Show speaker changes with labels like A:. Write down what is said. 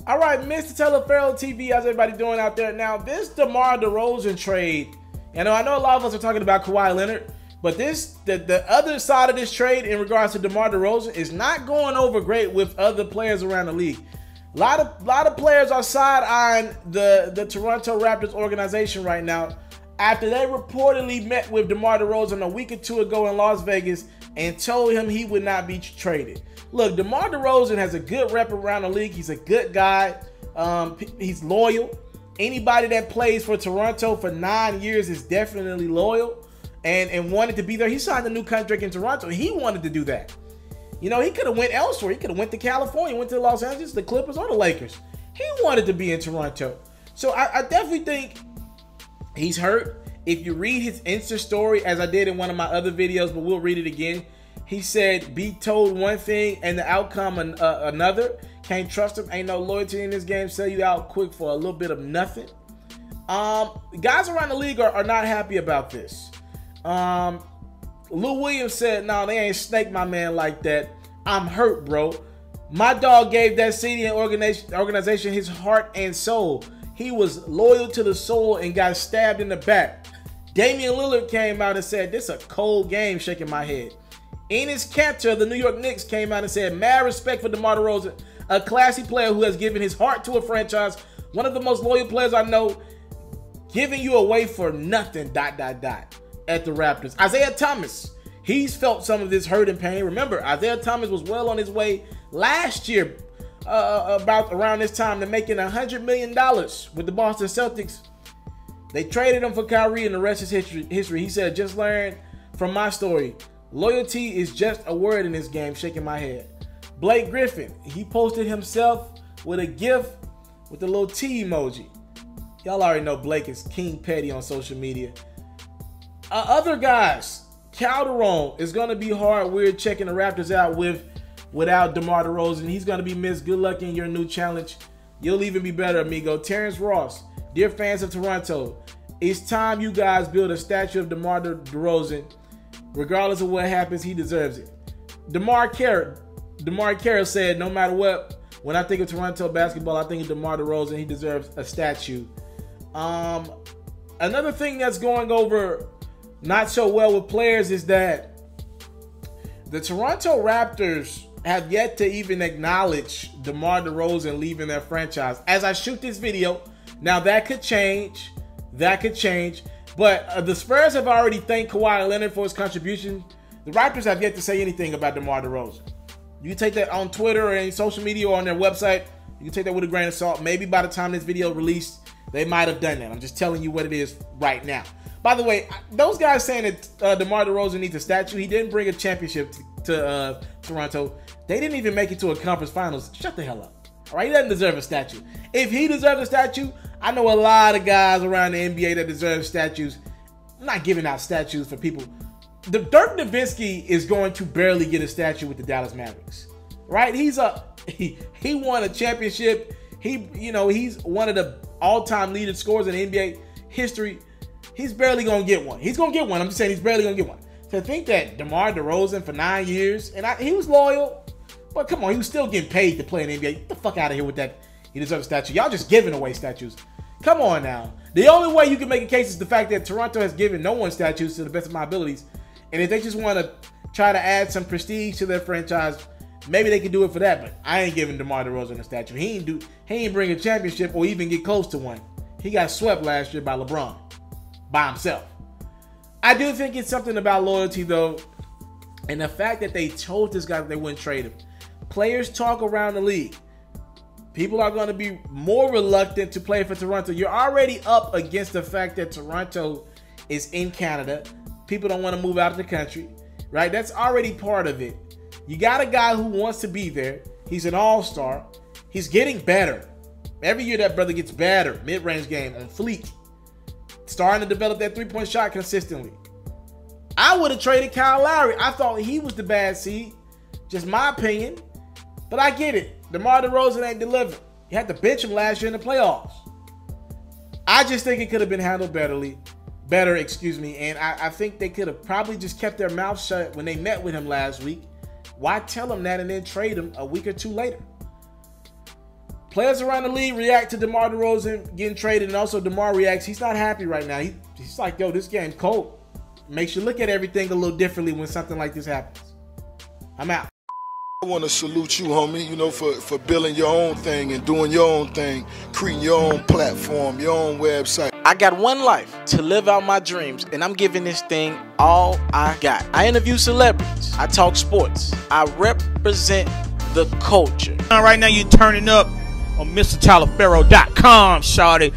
A: All right, Mr. TALIAFERRO'S TV, how's everybody doing out there? Now, this Demar Derazon trade, I know a lot of us are talking about Kawhi Leonard, but the other side of this trade in regards to Demar Derazon is not going over great with other players around the league. A lot of players are side-eyeing the Toronto Raptors organization right now after they reportedly met with Demar Derazon a week or two ago in Las Vegas and told him he would not be traded. Look, Demar Derazon has a good rep around the league. He's a good guy. He's loyal. Anybody that plays for Toronto for 9 years is definitely loyal and wanted to be there. He signed a new contract in Toronto. He wanted to do that. You know, he could have went elsewhere. He could have went to California, went to Los Angeles, the Clippers, or the Lakers. He wanted to be in Toronto. So I definitely think he's hurt. If you read his Insta story, as I did in one of my other videos, but we'll read it again, he said, be told one thing and the outcome another. Can't trust him. Ain't no loyalty in this game. Sell you out quick for a little bit of nothing. Guys around the league are not happy about this. Lou Williams said, no, they ain't snake my man like that. I'm hurt, bro. My dog gave that city and organization his heart and soul. He was loyal to the soul and got stabbed in the back. Damian Lillard came out and said, this is a cold game, shaking my head. Enes Kanter of the New York Knicks came out and said, mad respect for Demar Derazon, a classy player who has given his heart to a franchise, one of the most loyal players I know, giving you away for nothing, at the Raptors. Isaiah Thomas, he's felt some of this hurt and pain. Remember, Isaiah Thomas was well on his way last year, about around this time, to making $100 million with the Boston Celtics. They traded him for Kyrie, and the rest is history. He said, just learn from my story. Loyalty is just a word in this game, shaking my head. Blake Griffin, he posted himself with a GIF with the little T emoji. Y'all already know Blake is King Petty on social media. Other guys, Calderon is going to be hard. We're checking the Raptors out without Demar Derazon. He's going to be missed. Good luck in your new challenge. You'll even be better, amigo. Terrence Ross, dear fans of Toronto, it's time you guys build a statue of Demar Derazon. Regardless of what happens, he deserves it. DeMar Carroll said, no matter what, when I think of Toronto basketball, I think of Demar Derazon. He deserves a statue. Another thing that's going over not so well with players is that the Toronto Raptors have yet to even acknowledge Demar Derazon leaving their franchise. As I shoot this video, now that could change. But the Spurs have already thanked Kawhi Leonard for his contribution. The Raptors have yet to say anything about Demar Derazon. You can take that on Twitter or any social media or on their website. You can take that with a grain of salt. Maybe by the time this video released, they might have done that. I'm just telling you what it is right now. By the way, those guys saying that DeMar DeRozan needs a statue, he didn't bring a championship to Toronto. They didn't even make it to a conference finals. Shut the hell up. All right, he doesn't deserve a statue. If he deserves a statue, I know a lot of guys around the NBA that deserve statues. I'm not giving out statues for people. Dirk Nowitzki is going to barely get a statue with the Dallas Mavericks, right? He won a championship. He's one of the all-time leading scorers in NBA history. He's barely gonna get one. He's gonna get one. I'm just saying he's barely gonna get one. To think that DeMar DeRozan for 9 years, and he was loyal, but come on, he was still getting paid to play in the NBA. Get the fuck out of here with that. He deserves a statue. Y'all just giving away statues. Come on now. The only way you can make a case is the fact that Toronto has given no one statues to the best of my abilities. And if they just want to try to add some prestige to their franchise, maybe they can do it for that. But I ain't giving DeMar DeRozan a statue. He ain't bring a championship or even get close to one. He got swept last year by LeBron by himself. I do think it's something about loyalty though, and the fact that they told this guy that they wouldn't trade him. Players talk around the league. People are going to be more reluctant to play for Toronto. You're already up against the fact that Toronto is in Canada. People don't want to move out of the country, right? That's already part of it. You got a guy who wants to be there. He's an all-star. He's getting better. Every year that brother gets better. Mid-range game on fleek. Starting to develop that three-point shot consistently. I would have traded Kyle Lowry. I thought he was the bad seed. Just my opinion. But I get it. DeMar DeRozan ain't delivered. You had to bench him last year in the playoffs. I just think it could have been handled better, and I think they could have probably just kept their mouth shut when they met with him last week. Why tell him that and then trade him a week or two later? Players around the league react to DeMar DeRozan getting traded, and also DeMar reacts. He's not happy right now. He's like, yo, this game's cold. Makes you look at everything a little differently when something like this happens. I'm out.
B: I want to salute you, homie, you know, for building your own thing and doing your own thing, creating your own platform, your own website.
C: I got one life to live out my dreams, and I'm giving this thing all I got. I interview celebrities. I talk sports. I represent the culture.
D: Right now, you're turning up on MrTaliaferro.com, shawty.